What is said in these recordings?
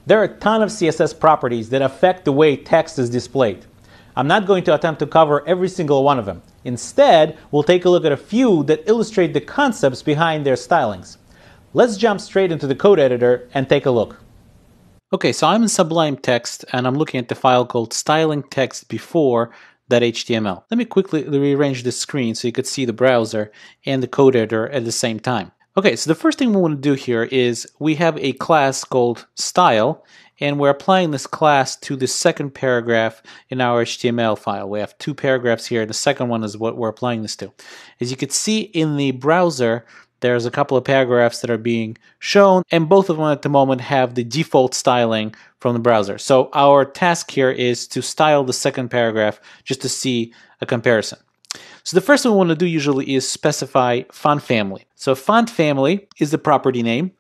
There are a ton of CSS properties that affect the way text is displayed. I'm not going to attempt to cover every single one of them. Instead, we'll take a look at a few that illustrate the concepts behind their stylings. Let's jump straight into the code editor and take a look. Okay, so I'm in Sublime Text and I'm looking at the file called stylingtextbefore.html. Let me quickly rearrange the screen so you could see the browser and the code editor at the same time. Okay, so the first thing we want to do here is we have a class called style, and we're applying this class to the second paragraph in our HTML file. We have two paragraphs here. The second one is what we're applying this to. As you can see in the browser, there's a couple of paragraphs that are being shown, and both of them at the moment have the default styling from the browser. So our task here is to style the second paragraph just to see a comparison. So the first thing we want to do usually is specify font family. So font family is the property name,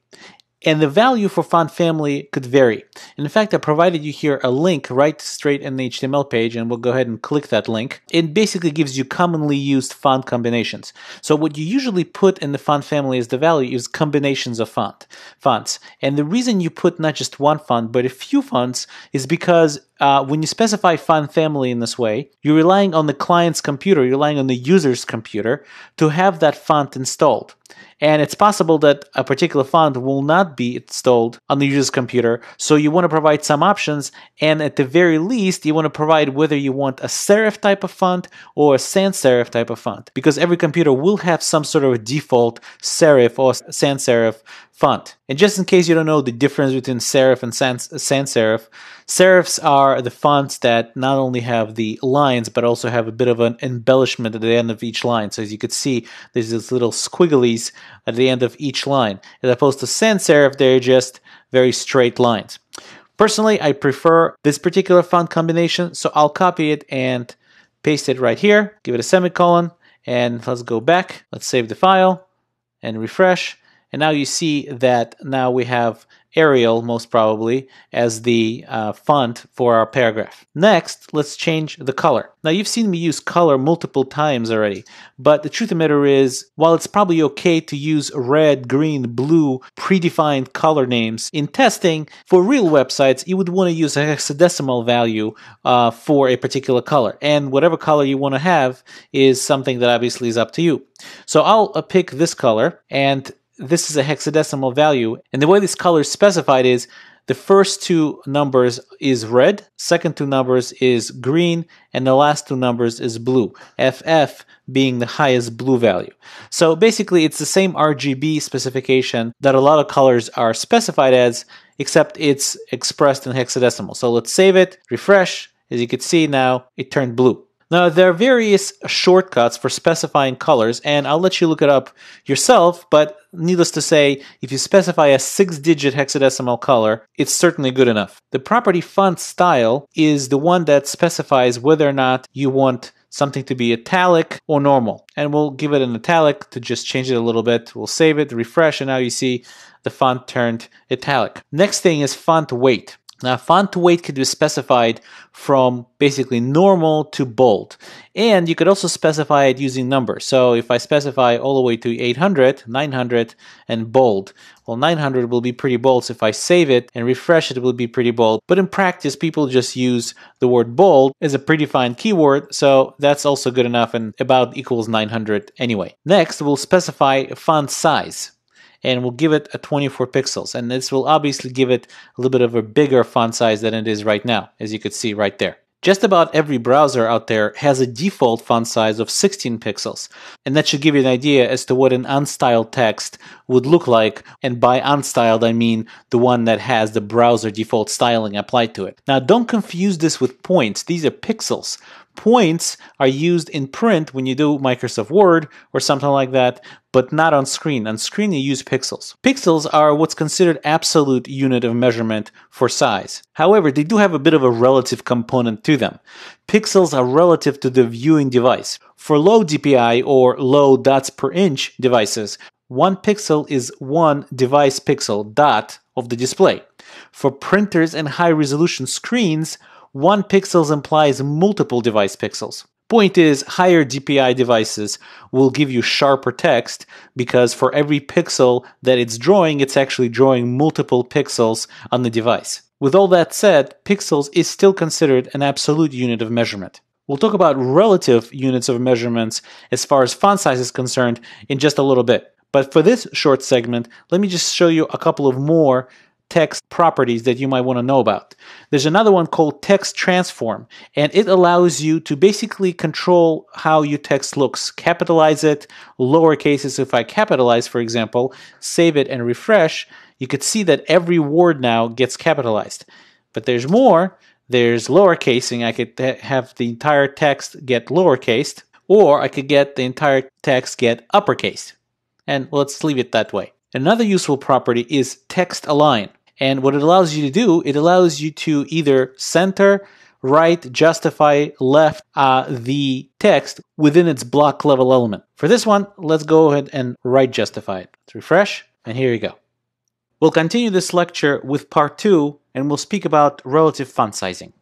and the value for font family could vary. And in fact, I provided you here a link right straight in the HTML page, and we'll go ahead and click that link. It basically gives you commonly used font combinations. So what you usually put in the font family as the value is combinations of fonts. And the reason you put not just one font, but a few fonts is because when you specify font family in this way, you're relying on the client's computer, you're relying on the user's computer to have that font installed. And it's possible that a particular font will not be installed on the user's computer, so you want to provide some options, and at the very least, you want to provide whether you want a serif type of font or a sans serif type of font, because every computer will have some sort of default serif or sans serif font. And just in case you don't know the difference between serif and sans serif, serifs are the fonts that not only have the lines but also have a bit of an embellishment at the end of each line. So as you can see, there's these little squigglies at the end of each line. As opposed to sans serif, they're just very straight lines. Personally, I prefer this particular font combination, so I'll copy it and paste it right here, give it a semicolon, and let's go back. Let's save the file and refresh. And now you see that now we have Arial, most probably, as the font for our paragraph. Next, let's change the color. Now, you've seen me use color multiple times already, but the truth of the matter is, while it's probably okay to use red, green, blue, predefined color names in testing, for real websites, you would want to use a hexadecimal value for a particular color. And whatever color you want to have is something that obviously is up to you. So I'll pick this color, and this is a hexadecimal value, and the way this color is specified is the first two numbers is red, second two numbers is green, and the last two numbers is blue, FF being the highest blue value. So basically it's the same RGB specification that a lot of colors are specified as, except it's expressed in hexadecimal. So let's save it, refresh. As you can see now, it turned blue. Now, there are various shortcuts for specifying colors, and I'll let you look it up yourself, but needless to say, if you specify a 6-digit hexadecimal color, it's certainly good enough. The property font style is the one that specifies whether or not you want something to be italic or normal. And we'll give it an italic to just change it a little bit. We'll save it, refresh, and now you see the font turned italic. Next thing is font weight. Now, font weight could be specified from basically normal to bold. And you could also specify it using numbers. So if I specify all the way to 800, 900, and bold, well, 900 will be pretty bold. So if I save it and refresh it, it will be pretty bold. But in practice, people just use the word bold as a predefined keyword. So that's also good enough, and about equals 900 anyway. Next, we'll specify font size, and we'll give it a 24 pixels. And this will obviously give it a little bit of a bigger font size than it is right now, as you could see right there. Just about every browser out there has a default font size of 16 pixels. And that should give you an idea as to what an unstyled text would look like. And by unstyled, I mean the one that has the browser default styling applied to it. Now, don't confuse this with points. These are pixels. Points are used in print when you do Microsoft Word or something like that, but not on screen. On screen, you use pixels. Pixels are what's considered absolute unit of measurement for size. However, they do have a bit of a relative component to them. Pixels are relative to the viewing device. For low DPI or low dots per inch devices, 1 pixel is 1 device pixel dot of the display. For printers and high-resolution screens, 1 pixel implies multiple device pixels. Point is, higher DPI devices will give you sharper text because for every pixel that it's drawing, it's actually drawing multiple pixels on the device. With all that said, pixels is still considered an absolute unit of measurement. We'll talk about relative units of measurements as far as font size is concerned in just a little bit. But for this short segment, let me just show you a couple of more text properties that you might want to know about. There's another one called text transform, and it allows you to basically control how your text looks. Capitalize it, lower cases. If I capitalize, for example, save it and refresh, you could see that every word now gets capitalized. But there's more. There's lowercasing. I could have the entire text get lowercased, or I could get the entire text get uppercased. And let's leave it that way. Another useful property is text align. And what it allows you to do, it allows you to either center, right, justify, left the text within its block level element. For this one, let's go ahead and right justify it. Let's refresh, and here you go. We'll continue this lecture with part 2, and we'll speak about relative font sizing.